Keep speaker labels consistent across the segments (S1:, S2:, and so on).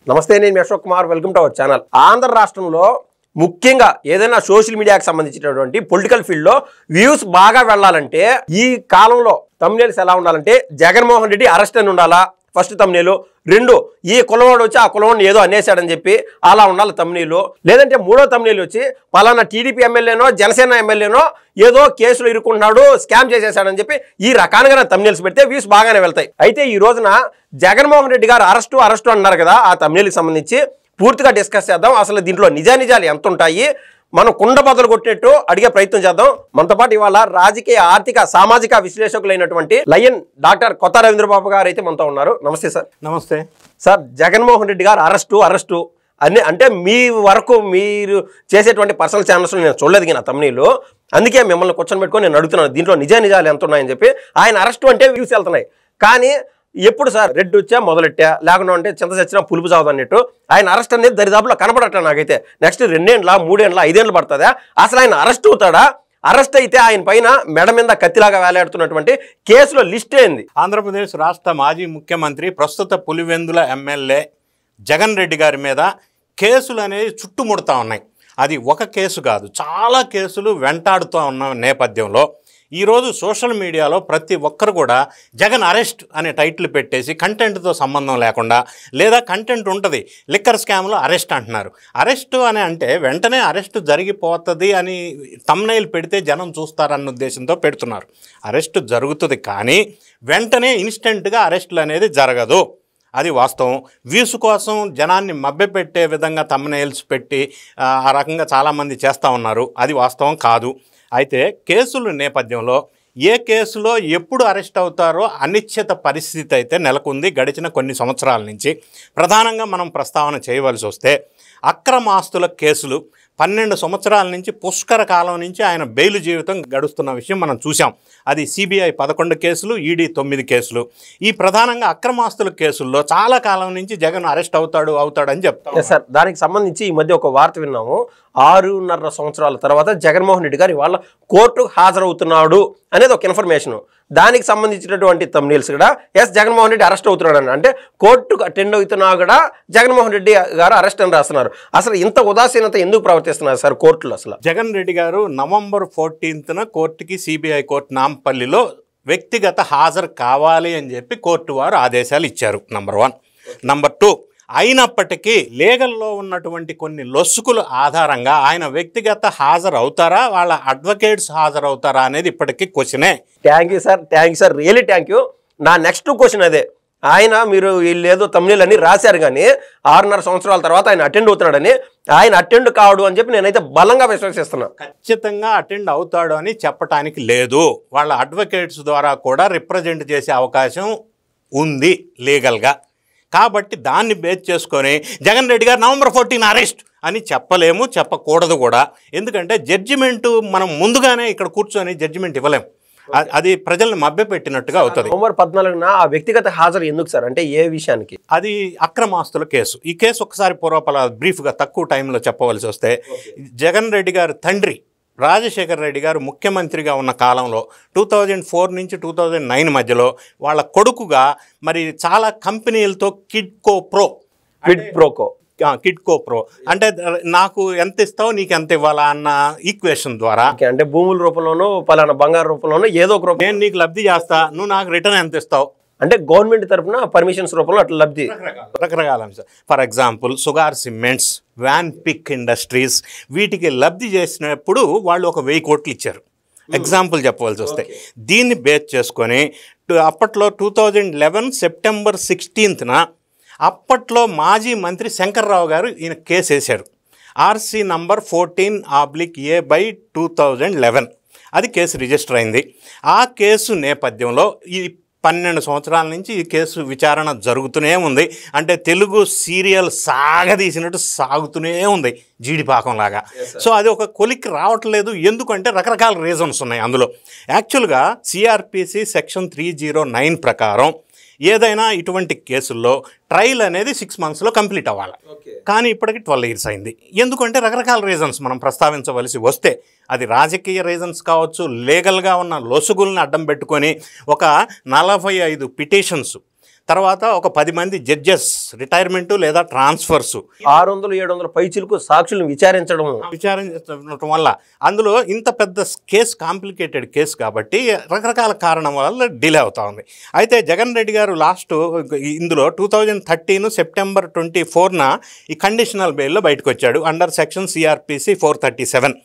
S1: నమస్తే, నేను Ashok Kumar. Welcome to our channel. Andhra రాష్ట్రంలో ముఖ్యంగా ఏదైనా సోషల్ మీడియాకి సంబంధించినటువంటి పొలిటికల్ ఫీల్డ్ లో వ్యూస్ బాగా వెళ్ళాలంటే ఈ కాలంలో తమ్నేల్స్ ఎలా ఉండాలంటే జగన్మోహన్ రెడ్డి అరెస్ట్ అని ఉండాలా ఫస్ట్ తమ్నేలు. రెండు, ఈ కులవాడు వచ్చి ఆ కులవాడిని ఏదో అనేసాడని చెప్పి అలా ఉండాలి తమ్నేలు. లేదంటే మూడో తమ్నేలు వచ్చి పలానా టీడీపీ ఎమ్మెల్యేనో జనసేన ఎమ్మెల్యేనో ఏదో కేసులో ఇరుక్కుంటున్నాడు, స్కామ్ చేసేసాడని చెప్పి ఈ రకాలుగా తమ్నేల్స్ పెడితే వ్యూస్ బాగానే వెళ్తాయి. అయితే ఈ రోజున జగన్మోహన్ రెడ్డి గారు అరెస్టు అన్నారు కదా, ఆ తమ్నేల్కి సంబంధించి పూర్తిగా డిస్కస్ చేద్దాం. అసలు దీంట్లో నిజానిజాలు ఎంత ఉంటాయి, మనం కుండ బదులు కొట్టినట్టు అడిగే ప్రయత్నం చేద్దాం. మనతో పాటు ఇవాళ రాజకీయ, ఆర్థిక, సామాజిక విశ్లేషకులైనటువంటి లయన్ డాక్టర్ కొత్త రవీంద్రబాబు గారు అయితే మనతో ఉన్నారు. నమస్తే సార్.
S2: నమస్తే
S1: సార్, జగన్మోహన్ రెడ్డి గారు అరెస్టు అన్ని అంటే మీ వరకు మీరు చేసేటువంటి పర్సనల్ ఛానల్స్ నేను చూడలేదు నా తమ్నీలు, అందుకే మిమ్మల్ని కూర్చొని పెట్టుకొని నేను అడుగుతున్నాను దీంట్లో నిజానిజాలు ఎంత ఉన్నాయని చెప్పి. ఆయన అరెస్టు అంటే వ్యూస్ వెళ్తున్నాయి, కానీ ఎప్పుడు సార్ రెడ్ వచ్చా మొదలెట్టా, లేకుండా అంటే చింత చచ్చినా పులుపు చావదు అన్నట్టు ఆయన అరెస్ట్ అనేది దరిదాపులో కనపడట్లే నాకైతే. నెక్స్ట్ 2 ఏళ్ళ 3 ఏళ్ళ 5 ఏళ్ళు పడుతుందా? అసలు ఆయన అరెస్ట్ అవుతాడా? అరెస్ట్ అయితే ఆయన పైన మెడ మీద కత్తిలాగా వేలాడుతున్నటువంటి కేసులో లిస్ట్ ఏంది?
S2: ఆంధ్రప్రదేశ్ రాష్ట్ర మాజీ ముఖ్యమంత్రి ప్రస్తుత పులివెందుల ఎమ్మెల్యే జగన్ రెడ్డి గారి మీద కేసులు అనేవి చుట్టుముడుతూ ఉన్నాయి. అది ఒక కేసు కాదు, చాలా కేసులు వెంటాడుతూ ఉన్న నేపథ్యంలో ఈరోజు సోషల్ మీడియాలో ప్రతి ఒక్కరు కూడా జగన్ అరెస్ట్ అనే టైటిల్ పెట్టేసి కంటెంట్తో సంబంధం లేకుండా, లేదా కంటెంట్ ఉంటుంది లిక్కర్ స్కామ్లో అరెస్ట్ అంటున్నారు. అరెస్టు అని అంటే వెంటనే అరెస్టు జరిగిపోతుంది అని థంబ్నెయిల్ పెడితే జనం చూస్తారన్న ఉద్దేశంతో పెడుతున్నారు. అరెస్టు జరుగుతుంది, కానీ వెంటనే ఇన్స్టెంట్గా అరెస్టులు అనేది జరగదు. అది వాస్తవం. వ్యూస్ కోసం జనాన్ని మభ్యపెట్టే విధంగా థంబ్నెయిల్స్ పెట్టి ఆ రకంగా చాలామంది చేస్తూ ఉన్నారు. అది వాస్తవం కాదు. అయితే కేసుల నేపథ్యంలో ఏ కేసులో ఎప్పుడు అరెస్ట్ అవుతారో అనిశ్చిత పరిస్థితి అయితే నెలకొంది గడిచిన కొన్ని సంవత్సరాల నుంచి. ప్రధానంగా మనం ప్రస్తావన చేయవలసి వస్తే అక్రమాస్తుల కేసులు 12 సంవత్సరాల నుంచి, పుష్కర కాలం నుంచి ఆయన బెయిల్ జీవితం గడుస్తున్న విషయం మనం చూసాం. అది సిబిఐ 11 కేసులు, ఈడీ 9 కేసులు. ఈ ప్రధానంగా అక్రమాస్తుల కేసుల్లో చాలా కాలం నుంచి జగన్ అరెస్ట్ అవుతాడని చెప్తాం
S1: సార్. దానికి సంబంధించి ఈ మధ్య ఒక వార్త విన్నాము. 6.5 సంవత్సరాల తర్వాత జగన్మోహన్ రెడ్డి గారు ఇవాళ కోర్టుకు హాజరవుతున్నాడు అనేది ఒక ఇన్ఫర్మేషన్. దానికి సంబంధించినటువంటి తమ్నీల్స్ కూడా జగన్మోహన్ రెడ్డి అరెస్ట్ అవుతున్నాడు అంటే కోర్టుకు అటెండ్ అవుతున్నా కూడా జగన్మోహన్ రెడ్డి గారు అరెస్ట్ అని రాస్తున్నారు. అసలు ఇంత ఉదాసీనత ఎందుకు ప్రవర్తిస్తున్నారు సార్ కోర్టులో? అసలు
S2: జగన్ రెడ్డి గారు నవంబర్ 14న కోర్టుకి, సిబిఐ కోర్టు నాంపల్లిలో వ్యక్తిగత హాజరు కావాలి అని చెప్పి కోర్టు వారు ఆదేశాలు ఇచ్చారు. నంబర్ 1. నంబర్ 2, అయినప్పటికీ లీగల్లో ఉన్నటువంటి కొన్ని లొసుకుల ఆధారంగా ఆయన వ్యక్తిగత హాజరు అవుతారా, వాళ్ళ అడ్వకేట్స్ హాజరు అవుతారా అనేది ఇప్పటికీ క్వశ్చనే.
S1: Thank you sir, really thank you. నా నెక్స్ట్ క్వశ్చన్ అదే. ఆయన మీరు వీళ్ళేదో తమ్నీల్ అని రాశారు, కానీ 6.5 సంవత్సరాల తర్వాత ఆయన అటెండ్ అవుతున్నాడని, ఆయన అటెండ్ కావడు అని చెప్పి నేనైతే బలంగా విశ్వసిస్తున్నాను.
S2: ఖచ్చితంగా అటెండ్ అవుతాడు అని చెప్పడానికి లేదు. వాళ్ళ అడ్వకేట్స్ ద్వారా కూడా రిప్రజెంట్ చేసే అవకాశం ఉంది లీగల్గా. కాబట్టి దాన్ని బేస్ చేసుకొని జగన్ రెడ్డి గారు నవంబర్ 14 అరెస్ట్ అని చెప్పలేము, చెప్పకూడదు కూడా. ఎందుకంటే జడ్జిమెంటు మనం ముందుగానే ఇక్కడ కూర్చొని జడ్జిమెంట్ ఇవ్వలేము. అది ప్రజల్ని మభ్యపెట్టినట్టుగా అవుతుంది.
S1: నవంబర్ 14న ఆ వ్యక్తిగత హాజరు ఎందుకు సార్? అంటే ఏ విషయానికి?
S2: అది అక్రమాస్తుల కేసు. ఈ కేసు ఒకసారి పూర్వపల బ్రీఫ్గా తక్కువ టైంలో చెప్పవలసి వస్తే, జగన్ రెడ్డి గారు తండ్రి రాజశేఖర్ రెడ్డి గారు ముఖ్యమంత్రిగా ఉన్న కాలంలో 2004 నుంచి 2009 మధ్యలో వాళ్ళ కొడుకుగా మరి చాలా కంపెనీలతో కిడ్కో ప్రో అంటే నాకు ఎంత ఇస్తావు నీకు ఎంత ఇవ్వాలా అన్న ఈక్వేషన్ ద్వారా,
S1: అంటే భూముల రూపంలోనూ పలానా బంగారు రూపంలోనూ ఏదో ఒక రూపం
S2: నేను నీకు లబ్ధి చేస్తా, నువ్వు నాకు రిటర్న్ ఎంత ఇస్తావు
S1: అంటే గవర్నమెంట్ తరఫున పర్మిషన్స్ రూపంలో అట్లా లబ్ధి
S2: రకరకాల అంశాలు. For example sugar cements, Vanpic industries, వీటికి లబ్ధి చేసినప్పుడు వాళ్ళు ఒక 1000 కోట్లు ఇచ్చారు. ఎగ్జాంపుల్ చెప్పవలసి వస్తే దీన్ని బేస్ చేసుకొని అప్పట్లో 2011 సెప్టెంబర్ 16న అప్పట్లో మాజీ మంత్రి శంకర్రావు గారు ఈయన కేసు వేశారు. ఆర్సీ నంబర్ 14/A/2011 అది కేసు రిజిస్టర్ అయింది. ఆ కేసు నేపథ్యంలో ఈ 12 సంవత్సరాల నుంచి ఈ కేసు విచారణ జరుగుతూనే ఉంది. అంటే తెలుగు సీరియల్ సాగదీసినట్టు సాగుతూనే ఉంది జీడిపాకంలాగా. సో అది ఒక కొలిక్కి రావట్లేదు. ఎందుకంటే రకరకాల రీజన్స్ ఉన్నాయి అందులో. యాక్చువల్గా సిఆర్పిసి సెక్షన్ 309 ప్రకారం ఏదైనా ఇటువంటి కేసుల్లో ట్రయల్ అనేది 6 monthsలో కంప్లీట్ అవ్వాలి. కానీ ఇప్పటికి 12 years అయింది. ఎందుకంటే రకరకాల రీజన్స్ మనం ప్రస్తావించవలసి వస్తే, అది రాజకీయ రీజన్స్ కావచ్చు, లీగల్గా ఉన్న లొసుగుల్ని అడ్డం పెట్టుకొని ఒక 45 పిటిషన్స్ తర్వాత ఒక 10 మంది జడ్జెస్ రిటైర్మెంట్ లేదా ట్రాన్స్ఫర్స్
S1: 600-700 పైచిలకు సాక్షులను
S2: విచారించడం వల్ల అందులో ఇంత పెద్ద కేసు కాంప్లికేటెడ్ కేసు కాబట్టి రకరకాల కారణం వల్ల డిలే అవుతా ఉంది. అయితే జగన్ రెడ్డి గారు లాస్ట్ ఇందులో 2013 సెప్టెంబర్ 24న ఈ కండిషనల్ బెయిల్లో బయటకు వచ్చాడు అండర్ సెక్షన్ సిఆర్పిసి 437.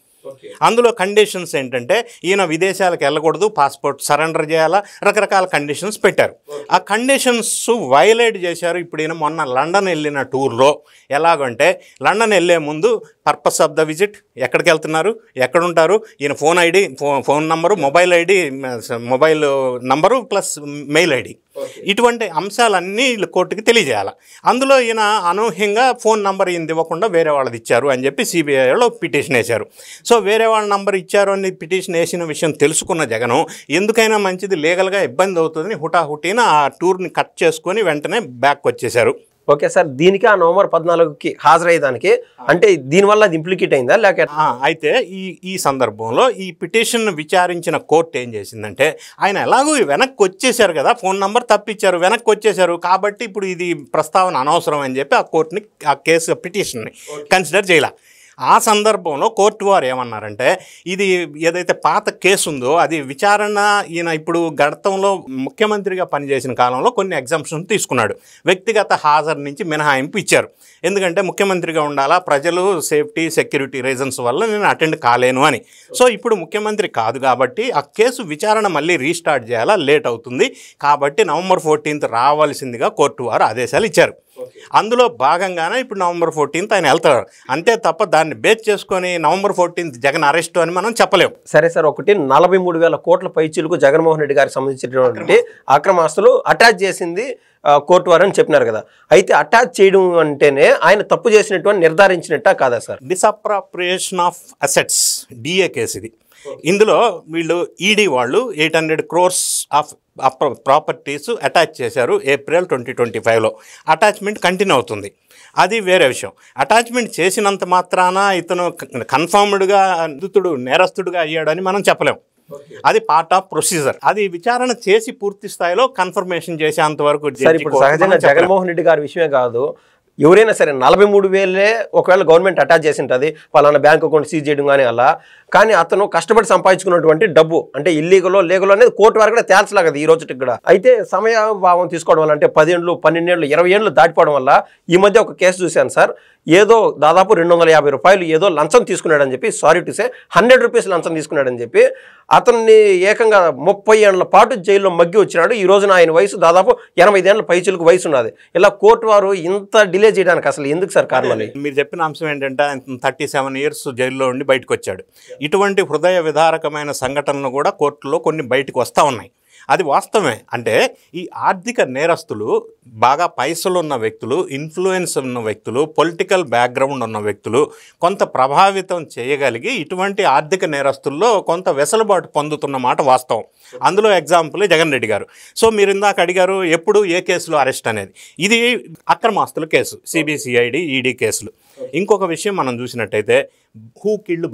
S2: అందులో కండిషన్స్ ఏంటంటే ఈయన విదేశాలకు వెళ్ళకూడదు, పాస్పోర్ట్ సరెండర్ చేయాలా, రకరకాల కండిషన్స్ పెట్టారు. ఆ కండిషన్స్ వైలేట్ చేశారు. ఇప్పుడు ఈయన మొన్న లండన్ వెళ్ళిన టూర్లో ఎలాగంటే లండన్ వెళ్ళే ముందు పర్పస్ ఆఫ్ ద విజిట్, ఎక్కడికి వెళ్తున్నారు, ఎక్కడుంటారు, ఈయన phone ID, phone number, mobile ID, mobile number plus mail ID, ఇటువంటి అంశాలన్నీ కోర్టుకి తెలియజేయాలి. అందులో ఈయన అనూహ్యంగా ఫోన్ నంబర్ ఈయన ఇవ్వకుండా వేరే వాళ్ళది ఇచ్చారు అని చెప్పి సిబిఐలో పిటిషన్ వేశారు. సో వేరే వాళ్ళ నంబర్ ఇచ్చారు అని పిటిషన్ వేసిన విషయం తెలుసుకున్న జగను ఎందుకైనా మంచిది, లీగల్గా ఇబ్బంది అవుతుందని హుటాహుటీన ఆ టూర్ని కట్ చేసుకొని వెంటనే బ్యాక్ వచ్చేశారు.
S1: ఓకే సార్, దీనికి ఆ నవంబర్ 14కి హాజరయ్యేదానికి అంటే దీనివల్ల అది ఇంప్లికేట్ అయిందా లేక?
S2: అయితే ఈ సందర్భంలో ఈ పిటిషన్ విచారించిన కోర్టు ఏం చేసిందంటే ఆయన ఎలాగో వెనక్కి వచ్చేసారు కదా, ఫోన్ నంబర్ తప్పించారు, వెనక్కి వచ్చేసారు కాబట్టి ఇప్పుడు ఇది ప్రస్తావన అనవసరం అని చెప్పి ఆ కోర్టుని ఆ కేసు పిటిషన్ని కన్సిడర్ చేయాల. ఆ సందర్భంలో కోర్టు వారు ఏమన్నారంటే ఇది ఏదైతే పాత కేసు ఉందో అది విచారణ ఈయన ఇప్పుడు గతంలో ముఖ్యమంత్రిగా పనిచేసిన కాలంలో కొన్ని ఎగ్జామ్షన్ తీసుకున్నాడు. వ్యక్తిగత హాజరు నుంచి మినహాయింపు ఇచ్చారు. ఎందుకంటే ముఖ్యమంత్రిగా ఉండాలా, ప్రజలు సేఫ్టీ సెక్యూరిటీ రీజన్స్ వల్ల నేను అటెండ్ కాలేను అని. సో ఇప్పుడు ముఖ్యమంత్రి కాదు కాబట్టి ఆ కేసు విచారణ మళ్ళీ రీస్టార్ట్ చేయాలా, లేట్ అవుతుంది కాబట్టి నవంబర్ 14th రావాల్సిందిగా కోర్టు వారు ఆదేశాలు ఇచ్చారు. అందులో భాగంగానే ఇప్పుడు నవంబర్ 14th ఆయన వెళ్తారు. అంతే తప్ప దాన్ని బేస్ చేసుకొని నవంబర్ 14th జగన్ అరెస్ట్ అని మనం చెప్పలేము.
S1: సరే సార్, ఒకటి 43,000 కోట్ల పైచీలకు జగన్మోహన్ రెడ్డి గారికి సంబంధించినటువంటి అక్రమాస్తులు అటాచ్ చేసింది కోర్టు వారు అని చెప్పినారు కదా. అయితే అటాచ్ చేయడం అంటేనే ఆయన తప్పు చేసినట్టు అని నిర్ధారించినట్టా కాదా sir?
S2: Disappropriation of assets DA case ఇది. ఇందులో వీళ్ళు ఈడీ వాళ్ళు 800 crores ఆఫ్ ప్రాపర్టీస్ అటాచ్ చేశారు ఏప్రిల్ 2025లో. అటాచ్మెంట్ కంటిన్యూ అవుతుంది, అది వేరే విషయం. అటాచ్మెంట్ చేసినంత మాత్రాన ఇతను కన్ఫర్మ్డ్గా నిందితుడు నేరస్తుడుగా అయ్యాడని మనం చెప్పలేం. అది పార్ట్ ఆఫ్ ప్రొసీజర్. అది విచారణ చేసి పూర్తి స్థాయిలో కన్ఫర్మేషన్ చేసేంత వరకు.
S1: సహజంగా జగన్మోహన్ రెడ్డి గారి విషయమే కాదు, ఎవరైనా సరే 43,000 ఒకవేళ గవర్నమెంట్ అటాచ్ చేసి ఉంటుంది, పలానా బ్యాంక్ అకౌంట్ సీజ్ చేయడం కానీ అలా, కానీ అతను కష్టపడి సంపాదించుకున్నటువంటి డబ్బు అంటే ఇల్లీగలో లీగలో అనేది కోర్టు వారు కూడా తేల్చలాగదు ఈ రోజుకి కూడా. అయితే సమయభావం తీసుకోవడం వల్ల అంటే 10 ఏళ్ళు 12 ఏళ్ళు 20 ఏళ్ళు దాటిపోవడం వల్ల ఈ మధ్య ఒక కేసు చూశాను సార్, ఏదో దాదాపు 250 రూపాయలు ఏదో లంచం తీసుకున్నాడని చెప్పి, సారీ టు సే 100 రూపీస్ లంచం తీసుకున్నాడని చెప్పి అతన్ని ఏకంగా 30 ఏళ్ల పాటు జైల్లో మగ్గి వచ్చినాడు. ఈ రోజున ఆయన వయసు దాదాపు 85 ఏళ్ల పైచిలకు వయసు ఉన్నది. ఇలా కోర్టు వారు ఇంత డిలే చేయడానికి అసలు ఎందుకు సార్ కారణం?
S2: మీరు చెప్పిన అంశం ఏంటంటే 37 years జైల్లో ఉండి బయటకు వచ్చాడు. ఇటువంటి హృదయ విదారకమైన సంఘటనలు కూడా కోర్టులో కొన్ని బయటకు వస్తూ ఉన్నాయి. అది వాస్తవమే. అంటే ఈ ఆర్థిక నేరస్తులు బాగా పైసలు ఉన్న వ్యక్తులు, ఇన్ఫ్లుయెన్స్ ఉన్న వ్యక్తులు, పొలిటికల్ బ్యాక్గ్రౌండ్ ఉన్న వ్యక్తులు కొంత ప్రభావితం చేయగలిగి ఇటువంటి ఆర్థిక నేరస్తుల్లో కొంత వెసులుబాటు పొందుతున్న మాట వాస్తవం. అందులో ఎగ్జాంపుల్ జగన్ రెడ్డి గారు. సో మీరు ఇందాక అడిగారు ఎప్పుడు ఏ కేసులో అరెస్ట్ అనేది. ఇది అక్రమాస్తుల కేసు, సిబిసిఐడి ఈడీ కేసులు. ఇంకొక విషయం మనం చూసినట్టయితే హూ కిల్డ్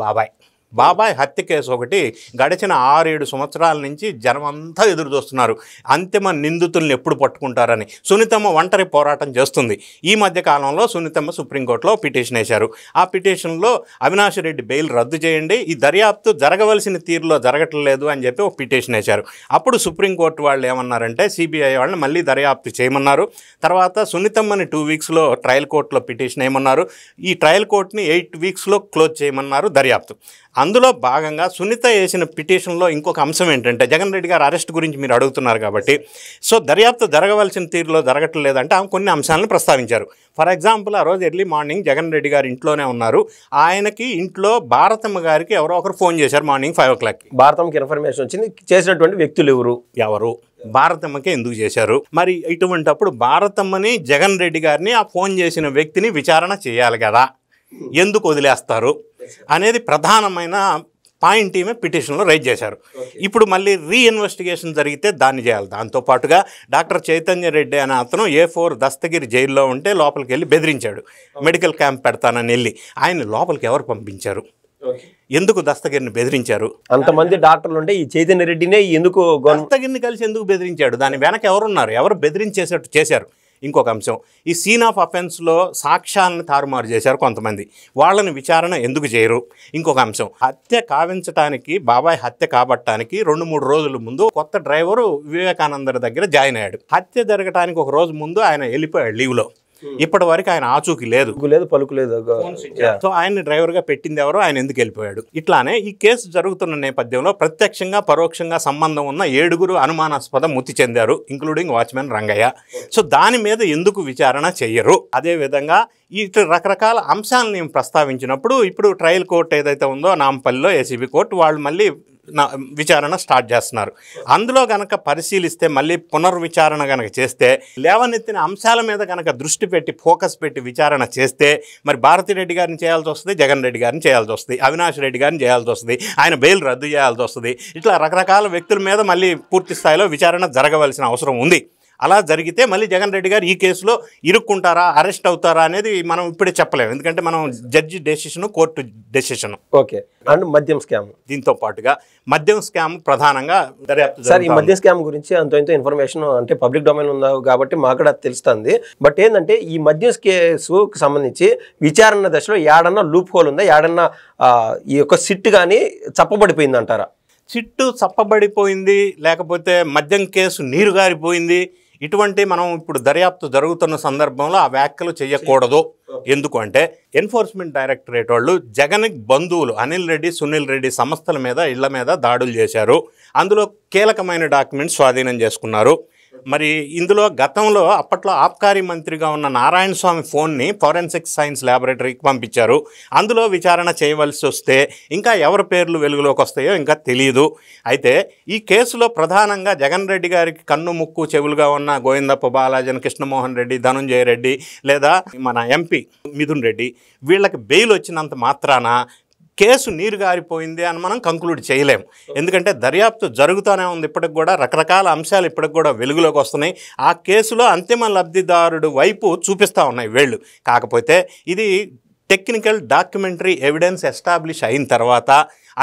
S2: బాబాయ్ హత్య కేసు ఒకటి గడిచిన 6-7 సంవత్సరాల నుంచి జనమంతా ఎదురు చూస్తున్నారు. అంతిమ నిందితుల్ని ఎప్పుడు పట్టుకుంటారని సునీతమ్మ ఒంటరి పోరాటం చేస్తుంది. ఈ మధ్య కాలంలో సునీతమ్మ సుప్రీంకోర్టులో పిటిషన్ వేశారు. ఆ పిటిషన్లో అవినాష్ రెడ్డి బెయిల్ రద్దు చేయండి, ఈ దర్యాప్తు జరగవలసిన తీరులో జరగట్లేదు అని చెప్పి ఒక పిటిషన్ వేశారు. అప్పుడు సుప్రీంకోర్టు వాళ్ళు ఏమన్నారంటే సిబిఐ వాళ్ళని మళ్ళీ దర్యాప్తు చేయమన్నారు. తర్వాత సునీతమ్మని 2 weeksలో ట్రయల్ కోర్టులో పిటిషన్ వేయమన్నారు. ఈ ట్రయల్ కోర్టుని 8 weeksలో క్లోజ్ చేయమన్నారు దర్యాప్తు. అందులో భాగంగా సునీత వేసిన పిటిషన్లో ఇంకొక అంశం ఏంటంటే జగన్ రెడ్డి గారు అరెస్ట్ గురించి మీరు అడుగుతున్నారు కాబట్టి, సో దర్యాప్తు జరగవలసిన తీరులో జరగట్లేదంటే ఆమె కొన్ని అంశాలను ప్రస్తావించారు. ఫర్ ఎగ్జాంపుల్ ఆ రోజు ఎర్లీ మార్నింగ్ జగన్ రెడ్డి గారు ఇంట్లోనే ఉన్నారు. ఆయనకి ఇంట్లో భారతమ్మ గారికి ఎవరో ఒకరు ఫోన్ చేశారు మార్నింగ్ 5 o'clock.
S1: భారతమ్మకి ఇన్ఫర్మేషన్ వచ్చింది, చేసినటువంటి వ్యక్తులు ఎవరు
S2: భారతమ్మకి ఎందుకు చేశారు? మరి ఇటువంటిప్పుడు భారతమ్మని జగన్ రెడ్డి గారిని ఆ ఫోన్ చేసిన వ్యక్తిని విచారణ చేయాలి కదా, ఎందుకు వదిలేస్తారు అనేది ప్రధానమైన పాయింట్ ఈమె పిటిషన్లో రైజ్ చేశారు. ఇప్పుడు మళ్ళీ రీఇన్వెస్టిగేషన్ జరిగితే దాన్ని చేయాలి. దాంతోపాటుగా డాక్టర్ చైతన్య రెడ్డి అనే అతను A4 దస్తగిరి జైల్లో ఉంటే లోపలికి వెళ్ళి బెదిరించాడు, మెడికల్ క్యాంప్ పెడతానని వెళ్ళి. ఆయన లోపలికి ఎవరు పంపించారు? ఎందుకు దస్తగిరిని బెదిరించారు?
S1: అంతమంది డాక్టర్లు ఉంటే ఈ చైతన్య రెడ్డినే ఎందుకు
S2: దస్తగిరిని కలిసి ఎందుకు బెదిరించాడు? దాని వెనక ఎవరున్నారు? ఎవరు బెదిరించేసేట్టు చేశారు? ఇంకొక అంశం, ఈ సీన్ ఆఫ్ అఫెన్స్లో సాక్ష్యాలను తారుమారు చేశారు కొంతమంది, వాళ్ళని విచారణ ఎందుకు చేయరు? ఇంకొక అంశం, హత్య కావించడానికి, బాబాయ్ హత్య కాబట్టడానికి 2-3 రోజుల ముందు కొత్త డ్రైవరు వివేకానంద దగ్గర జాయిన్ అయ్యాడు. హత్య జరగడానికి ఒక రోజు ముందు ఆయన వెళ్ళిపోయాడు లీవ్లో. ఇప్పటి వరకు ఆయన ఆచూకీ లేదు,
S1: పలుకులేదు.
S2: సో ఆయన్ని డ్రైవర్గా పెట్టింది ఎవరో, ఆయన ఎందుకు వెళ్ళిపోయాడు? ఇట్లానే ఈ కేసు జరుగుతున్న నేపథ్యంలో ప్రత్యక్షంగా పరోక్షంగా సంబంధం ఉన్న 7 అనుమానాస్పద మృతి చెందారు, ఇంక్లూడింగ్ వాచ్మెన్ రంగయ్య. సో దాని మీద ఎందుకు విచారణ చెయ్యరు? అదేవిధంగా ఇటు రకరకాల అంశాలను నేను ప్రస్తావించినప్పుడు ఇప్పుడు ట్రయల్ కోర్టు ఏదైతే ఉందో నాంపల్లిలో ఏసీబీ కోర్టు వాళ్ళు మళ్ళీ విచారణ స్టార్ట్ చేస్తున్నారు. అందులో గనక పరిశీలిస్తే, మళ్ళీ పునర్విచారణ గనక చేస్తే, లేవనెత్తిన అంశాల మీద గనక దృష్టి పెట్టి ఫోకస్ పెట్టి విచారణ చేస్తే మరి భారతిరెడ్డి గారిని చేయాల్సి వస్తుంది, జగన్ రెడ్డి గారిని చేయాల్సి వస్తుంది, అవినాష్ రెడ్డి గారిని చేయాల్సి వస్తుంది, ఆయన బెయిల్ రద్దు చేయాల్సి వస్తుంది. ఇట్లా రకరకాల వ్యక్తుల మీద మళ్ళీ పూర్తి స్థాయిలో విచారణ జరగవలసిన అవసరం ఉంది. అలా జరిగితే మళ్ళీ జగన్ రెడ్డి గారు ఈ కేసులో ఇరుక్కుంటారా, అరెస్ట్ అవుతారా అనేది మనం ఇప్పుడే చెప్పలేము, ఎందుకంటే మనం judge decision, court decision.
S1: Okay. And మద్యం స్కామ్,
S2: దీంతో పాటుగా మద్యం స్కామ్ ప్రధానంగా దర్యాప్తు.
S1: సార్, ఈ మద్యం స్కామ్ గురించి అంత ఇన్ఫర్మేషన్ అంటే పబ్లిక్ డొమైన్ ఉందా కాబట్టి మాకు కూడా తెలుస్తుంది. బట్ ఏంటంటే ఈ మద్యం కేసుకు సంబంధించి విచారణ దశలో ఏడన్నా లూప్ హోల్ ఉందా, ఏడన్నా ఈ యొక్క సిట్ కానీ చప్పబడిపోయింది అంటారా?
S2: సిట్టు చప్పబడిపోయింది, లేకపోతే మద్యం కేసు నీరు గారిపోయింది, ఇటువంటి మనం ఇప్పుడు దర్యాప్తు జరుగుతున్న సందర్భంలో ఆ వ్యాఖ్యలు చేయకూడదు. ఎందుకు అంటే ఎన్ఫోర్స్మెంట్ డైరెక్టరేట్ వాళ్ళు జగన్ బంధువులు అనిల్ రెడ్డి, సునీల్ రెడ్డి సంస్థల మీద, ఇళ్ల మీద దాడులు చేశారు. అందులో కీలకమైన డాక్యుమెంట్స్ స్వాధీనం చేసుకున్నారు. మరి ఇందులో గతంలో అప్పట్లో ఆబ్కారీ మంత్రిగా ఉన్న నారాయణ స్వామి ఫోన్ని ఫోరెన్సిక్ సైన్స్ ల్యాబొరేటరీకి పంపించారు. అందులో విచారణ చేయవలసి వస్తే ఇంకా ఎవరి పేర్లు వెలుగులోకి వస్తాయో ఇంకా తెలియదు. అయితే ఈ కేసులో ప్రధానంగా జగన్ రెడ్డి గారికి కన్ను ముక్కు చెవులుగా ఉన్న గోవిందప్ప బాలాజన్, కృష్ణమోహన్ రెడ్డి, ధనుంజయ రెడ్డి లేదా మన ఎంపీ మిథున్ రెడ్డి, వీళ్ళకి బెయిల్ వచ్చినంత మాత్రాన కేసు నీరు గారిపోయింది అని మనం కంక్లూడ్ చేయలేము. ఎందుకంటే దర్యాప్తు జరుగుతూనే ఉంది. ఇప్పటికి కూడా రకరకాల అంశాలు ఇప్పటికి కూడా వెలుగులోకి వస్తున్నాయి. ఆ కేసులో అంతిమ లబ్ధిదారుడు వైపు చూపిస్తూ ఉన్నాయి వేళ్ళు. కాకపోతే ఇది టెక్నికల్ డాక్యుమెంటరీ ఎవిడెన్స్ ఎస్టాబ్లిష్ అయిన తర్వాత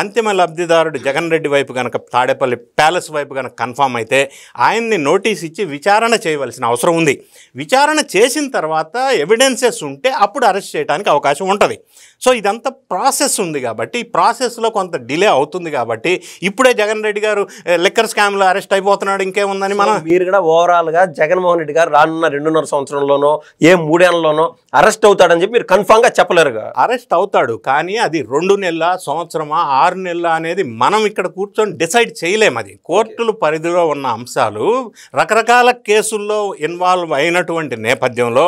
S2: అంతిమ లబ్ధిదారుడు జగన్ రెడ్డి వైపు కనుక, తాడేపల్లి ప్యాలెస్ వైపు కనుక కన్ఫామ్ అయితే ఆయన్ని నోటీస్ ఇచ్చి విచారణ చేయవలసిన అవసరం ఉంది. విచారణ చేసిన తర్వాత ఎవిడెన్సెస్ ఉంటే అప్పుడు అరెస్ట్ చేయడానికి అవకాశం ఉంటుంది. సో ఇదంతా ప్రాసెస్ ఉంది కాబట్టి ఈ ప్రాసెస్లో కొంత డిలే అవుతుంది. కాబట్టి ఇప్పుడే జగన్ రెడ్డి గారు లిక్కర్ స్కామ్లో అరెస్ట్ అయిపోతున్నాడు, ఇంకేముందని మనం.
S1: మీరు కూడా ఓవరాల్గా జగన్మోహన్ రెడ్డి గారు రానున్న 2.5 సంవత్సరంలోనో 3 ఏళ్లలోనో అరెస్ట్ అవుతాడని చెప్పి మీరు కన్ఫామ్గా చెప్పలేరుగా.
S2: అరెస్ట్ అవుతాడు, కానీ అది 2 నెలల, సంవత్సరమా, 6 నెలల అనేది మనం ఇక్కడ కూర్చొని డిసైడ్ చేయలేము. అది కోర్టుల పరిధిలో ఉన్న అంశాలు. రకరకాల కేసుల్లో ఇన్వాల్వ్ అయినటువంటి నేపథ్యంలో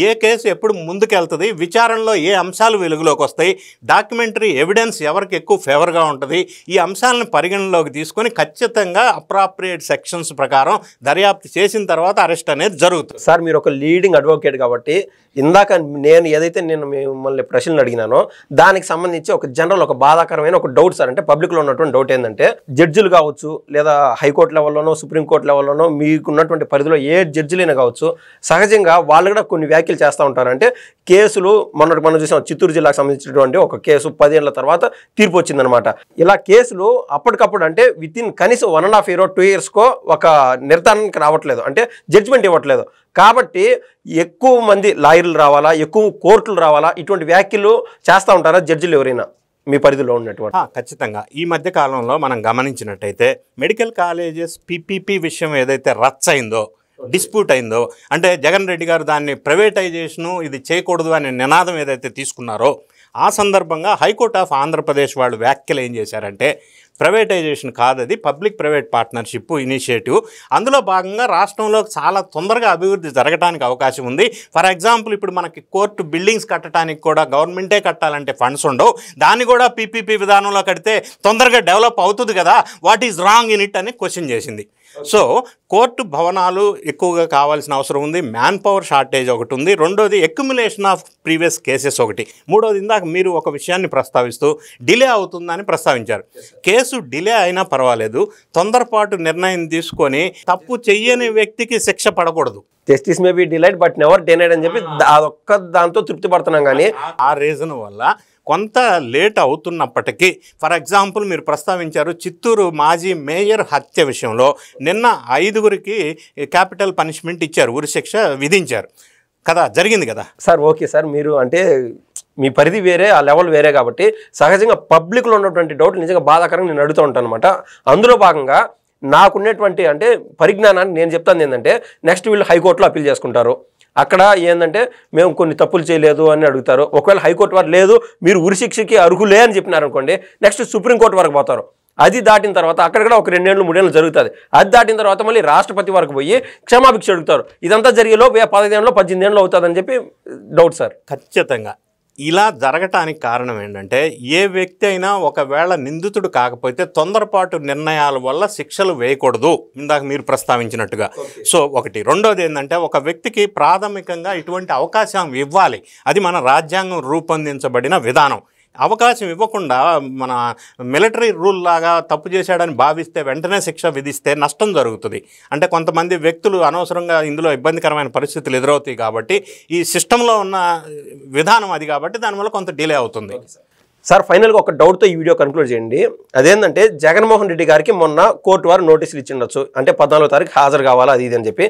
S2: ఏ కేసు ఎప్పుడు ముందుకెళ్తుంది, విచారణలో ఏ అంశాలు వెలుగులోకి వస్తాయి, డాక్యుమెంటరీ ఎవిడెన్స్ ఎవరికి ఎక్కువ ఫేవర్గా ఉంటుంది, ఈ అంశాలను పరిగణనలోకి తీసుకొని ఖచ్చితంగా అప్రాప్రియేట్ సెక్షన్స్ ప్రకారం దర్యాప్తు చేసిన తర్వాత అరెస్ట్ అనేది జరుగుతుంది.
S1: సార్, మీరు ఒక లీడింగ్ అడ్వకేట్ కాబట్టి ఇందాక నేను మిమ్మల్ని ప్రశ్నలు అడిగినానో దానికి సంబంధించి ఒక జనరల్, ఒక బాధాకరమైన ఒక డౌట్ సార్. అంటే పబ్లిక్లో ఉన్నటువంటి డౌట్ ఏంటంటే, జడ్జిలు కావచ్చు లేదా హైకోర్టు లెవెల్లోనో సుప్రీంకోర్టు లెవెల్లోనో మీకున్నటువంటి పరిధిలో ఏ జడ్జిలైనా కావచ్చు, సహజంగా వాళ్ళు కూడా కొన్ని వ్యాఖ్యలు చేస్తూ ఉంటారు. అంటే కేసులు మనం చూసాం, చిత్తూరు జిల్లాకు సంబంధించినటువంటి ఒక కేసు 10 ఏళ్ల తర్వాత తీర్పు వచ్చిందనమాట. ఇలా కేసులు అప్పటికప్పుడు అంటే వితిన్ కనీసం 1.5 year 2 yearsకో ఒక నిర్ధారణకి రావట్లేదు, అంటే జడ్జిమెంట్ ఇవ్వట్లేదు. కాబట్టి ఎక్కువ మంది లాయర్లు రావాలా, ఎక్కువ కోర్టులు రావాలా, ఇటువంటి వ్యాఖ్యలు చేస్తూ ఉంటారా జడ్జిలు ఎవరైనా మీ పరిధిలో ఉన్నటువంటి?
S2: ఖచ్చితంగా. ఈ మధ్య కాలంలో మనం గమనించినట్టయితే మెడికల్ కాలేజెస్ PPP విషయం ఏదైతే రచ్చ అయిందో, డిస్ప్యూట్ అయిందో, అంటే జగన్ రెడ్డి గారు దాన్ని ప్రైవేటైజేషను ఇది చేయకూడదు అనే నినాదం ఏదైతే తీసుకున్నారో ఆ సందర్భంగా హైకోర్టు ఆఫ్ ఆంధ్రప్రదేశ్ వాళ్ళు వ్యాఖ్యలు ఏం చేశారంటే, ప్రైవేటైజేషన్ కాదది, పబ్లిక్ ప్రైవేట్ పార్ట్నర్షిప్ ఇనిషియేటివ్. అందులో భాగంగా రాష్ట్రంలో చాలా తొందరగా అభివృద్ధి జరగడానికి అవకాశం ఉంది. ఫర్ ఎగ్జాంపుల్, ఇప్పుడు మనకి కోర్టు బిల్డింగ్స్ కట్టడానికి కూడా గవర్నమెంటే కట్టాలంటే ఫండ్స్ ఉండవు, దాన్ని కూడా PPP విధానంలో కడితే తొందరగా డెవలప్ అవుతుంది కదా, what is wrong in it అని క్వశ్చన్ చేసింది. సో కోర్టు భవనాలు ఎక్కువగా కావాల్సిన అవసరం ఉంది, మ్యాన్ పవర్ షార్టేజ్ ఒకటి ఉంది, రెండోది అక్యుములేషన్ ఆఫ్ ప్రీవియస్ కేసెస్ ఒకటి, మూడోది ఇందాక మీరు ఒక విషయాన్ని ప్రస్తావిస్తూ డిలే అవుతుందని ప్రస్తావించారు. కేసు కేసు డిలే అయినా పర్వాలేదు, తొందరపాటు నిర్ణయం తీసుకొని తప్పు చెయ్యని వ్యక్తికి శిక్ష పడకూడదు.
S1: Justice may be delayed but never denied అని చెప్పి అదొక్క దాంతో తృప్తి పడుతున్నాం. కానీ
S2: ఆ రీజన్ వల్ల కొంత లేట్ అవుతున్నప్పటికీ, ఫర్ ఎగ్జాంపుల్ మీరు ప్రస్తావించారు చిత్తూరు మాజీ మేయర్ హత్య విషయంలో నిన్న 5గురికి క్యాపిటల్ పనిష్మెంట్ ఇచ్చారు, ఉరిశిక్ష విధించారు కదా, జరిగింది కదా
S1: సార్. ఓకే సార్, మీరు అంటే మీ పరిధి వేరే, ఆ లెవెల్ వేరే కాబట్టి సహజంగా పబ్లిక్లో ఉన్నటువంటి డౌట్లు నిజంగా బాధాకరంగా నేను అడుగుతూ ఉంటాను అనమాట. అందులో భాగంగా నాకున్నటువంటి అంటే పరిజ్ఞానాన్ని నేను చెప్తాను ఏంటంటే, నెక్స్ట్ వీళ్ళు హైకోర్టులో అప్పీల్ చేసుకుంటారు. అక్కడ ఏంటంటే మేము కొన్ని తప్పులు చేయలేదు అని అడుగుతారు. ఒకవేళ హైకోర్టు వారు లేదు మీరు ఉరిశిక్షకి అర్హులే అని చెప్పినారు అనుకోండి, నెక్స్ట్ సుప్రీంకోర్టు వరకు పోతారు. అది దాటిన తర్వాత అక్కడ కూడా ఒక 2 ఏళ్ళు 3 ఏళ్ళు జరుగుతుంది. అది దాటిన తర్వాత మళ్ళీ రాష్ట్రపతి వరకు పోయి క్షమాభిక్ష అడుగుతారు. ఇదంతా జరిగేలో 15 ఏళ్ళు 18 ఏళ్ళు అవుతుందని చెప్పి డౌట్ సార్.
S2: ఖచ్చితంగా ఇలా జరగటానికి కారణం ఏంటంటే, ఏ వ్యక్తి అయినా ఒకవేళ నిందితుడు కాకపోతే తొందరపాటు నిర్ణయాల వల్ల శిక్షలు వేయకూడదు, ఇందాక మీరు ప్రస్తావించినట్టుగా. సో ఒకటి. రెండోది ఏంటంటే, ఒక వ్యక్తికి ప్రాథమికంగా ఇటువంటి అవకాశం ఇవ్వాలి. అది మన రాజ్యాంగం రూపొందించబడిన విధానం. అవకాశం ఇవ్వకుండా మన మిలిటరీ రూల్ లాగా తప్పు చేశాడని భావిస్తే వెంటనే శిక్ష విధిస్తే నష్టం జరుగుతుంది. అంటే కొంతమంది వ్యక్తులు అనవసరంగా ఇందులో ఇబ్బందికరమైన పరిస్థితులు ఎదురవుతాయి. కాబట్టి ఈ సిస్టంలో ఉన్న విధానం అది, కాబట్టి దానివల్ల కొంత డిలే అవుతుంది.
S1: సార్ ఫైనల్గా ఒక డౌట్తో ఈ వీడియో కన్క్లూడ్ చేయండి. అదేంటంటే, జగన్మోహన్ రెడ్డి గారికి మొన్న కోర్టు వారు నోటీసులు ఇచ్చిండొచ్చు, అంటే 14వ తారీఖు హాజరు కావాలా అది ఇది అని చెప్పి.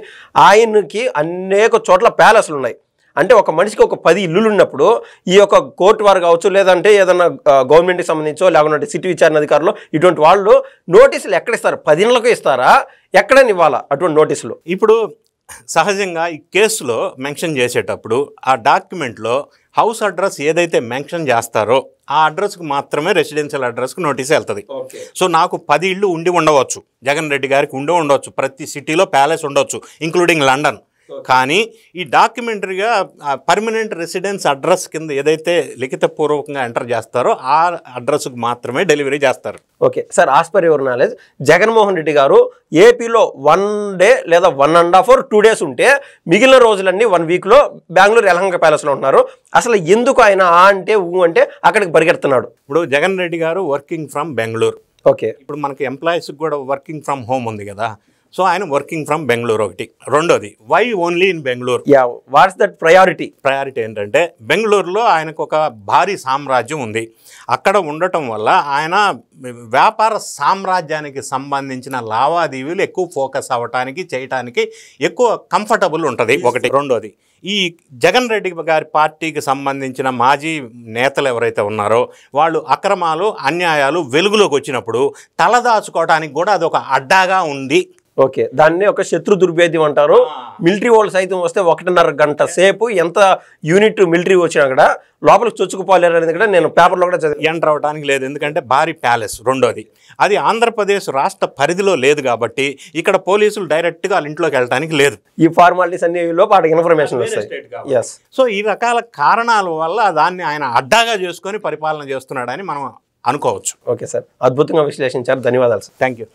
S1: ఆయనకి అనేక చోట్ల ప్యాలెస్లు ఉన్నాయి. అంటే ఒక మనిషికి ఒక 10 ఇల్లులు ఉన్నప్పుడు ఈ యొక్క కోర్టు వారు కావచ్చు, లేదంటే ఏదన్నా గవర్నమెంట్కి సంబంధించో లేకుంటే సిటీ విచారణ అధికారులు ఇటువంటి వాళ్ళు నోటీసులు ఎక్కడ ఇస్తారు? 10 ఇళ్ళకు ఇస్తారా? ఎక్కడని ఇవ్వాలా అటువంటి నోటీసులు?
S2: ఇప్పుడు సహజంగా ఈ కేసులో మెన్షన్ చేసేటప్పుడు ఆ డాక్యుమెంట్లో హౌస్ అడ్రస్ ఏదైతే మెన్షన్ చేస్తారో ఆ అడ్రస్కు మాత్రమే రెసిడెన్షియల్ అడ్రస్కు నోటీస్ వెళ్తుంది. సో నాకు 10 ఇళ్ళు ఉండి ఉండవచ్చు, జగన్ రెడ్డి గారికి ఉండి ఉండవచ్చు, ప్రతి సిటీలో ప్యాలెస్ ఉండొచ్చు ఇంక్లూడింగ్ లండన్. కానీ ఈ డాక్యుమెంటరీగా పర్మనెంట్ రెసిడెన్స్ అడ్రస్ కింద ఏదైతే లిఖితపూర్వకంగా ఎంటర్ చేస్తారో ఆ అడ్రస్కు మాత్రమే డెలివరీ చేస్తారు.
S1: Okay sir, as per your knowledge Jaganmohan Reddy గారు ఏపీలో 1 డే లేదా 1.5 or 2 days ఉంటే మిగిలిన రోజులన్నీ 1 weekలో బెంగళూరు యలహంక ప్యాలెస్లో ఉంటున్నారు. అసలు ఎందుకు ఆయన అంటే అంటే అక్కడికి పరిగెడుతున్నాడు?
S2: ఇప్పుడు జగన్ రెడ్డి గారు వర్కింగ్ ఫ్రమ్ బెంగళూరు.
S1: ఓకే,
S2: ఇప్పుడు మనకి ఎంప్లాయీస్కి కూడా వర్కింగ్ ఫ్రమ్ హోమ్ ఉంది కదా. సో ఆయన వర్కింగ్ ఫ్రమ్ బెంగళూరు ఒకటి. రెండోది, why only in Bengaluru?
S1: What's that priority
S2: ఏంటంటే, బెంగళూరులో ఆయనకు ఒక భారీ సామ్రాజ్యం ఉంది. అక్కడ ఉండటం వల్ల ఆయన వ్యాపార సామ్రాజ్యానికి సంబంధించిన లావాదేవీలు ఎక్కువ ఫోకస్ అవ్వటానికి చేయటానికి ఎక్కువ కంఫర్టబుల్ ఉంటుంది ఒకటి. రెండోది, ఈ జగన్ రెడ్డి గారి పార్టీకి సంబంధించిన మాజీ నేతలు ఎవరైతే ఉన్నారో వాళ్ళు అక్రమాలు అన్యాయాలు వెలుగులోకి వచ్చినప్పుడు తలదాచుకోవడానికి కూడా అదొక అడ్డాగా ఉంది.
S1: ఓకే, దాన్ని ఒక శత్రు దుర్భేద్యం అంటారు. మిలిటరీ వాళ్ళు సైతం వస్తే 1.5 గంట సేపు ఎంత యూనిట్ మిలిటరీ వచ్చినా కూడా లోపలికి చొచ్చుకుపోలేరు అనేది కూడా నేను పేపర్లో కూడా చదివి.
S2: ఎంటర్ అవడానికి లేదు, ఎందుకంటే భారీ ప్యాలెస్. రెండోది, అది ఆంధ్రప్రదేశ్ రాష్ట్ర పరిధిలో లేదు కాబట్టి ఇక్కడ పోలీసులు డైరెక్ట్గా వాళ్ళ ఇంట్లోకి వెళ్ళడానికి లేదు.
S1: ఈ ఫార్మాలిటీస్ అన్ని వాటికి ఇన్ఫర్మేషన్ వస్తాయి.
S2: సో ఈ రకాల కారణాల వల్ల దాన్ని ఆయన అడ్డాగా చేసుకొని పరిపాలన చేస్తున్నాడని మనం అనుకోవచ్చు.
S1: ఓకే సార్, అద్భుతంగా విశ్లేషించారు. ధన్యవాదాలు సార్.
S2: Thank you.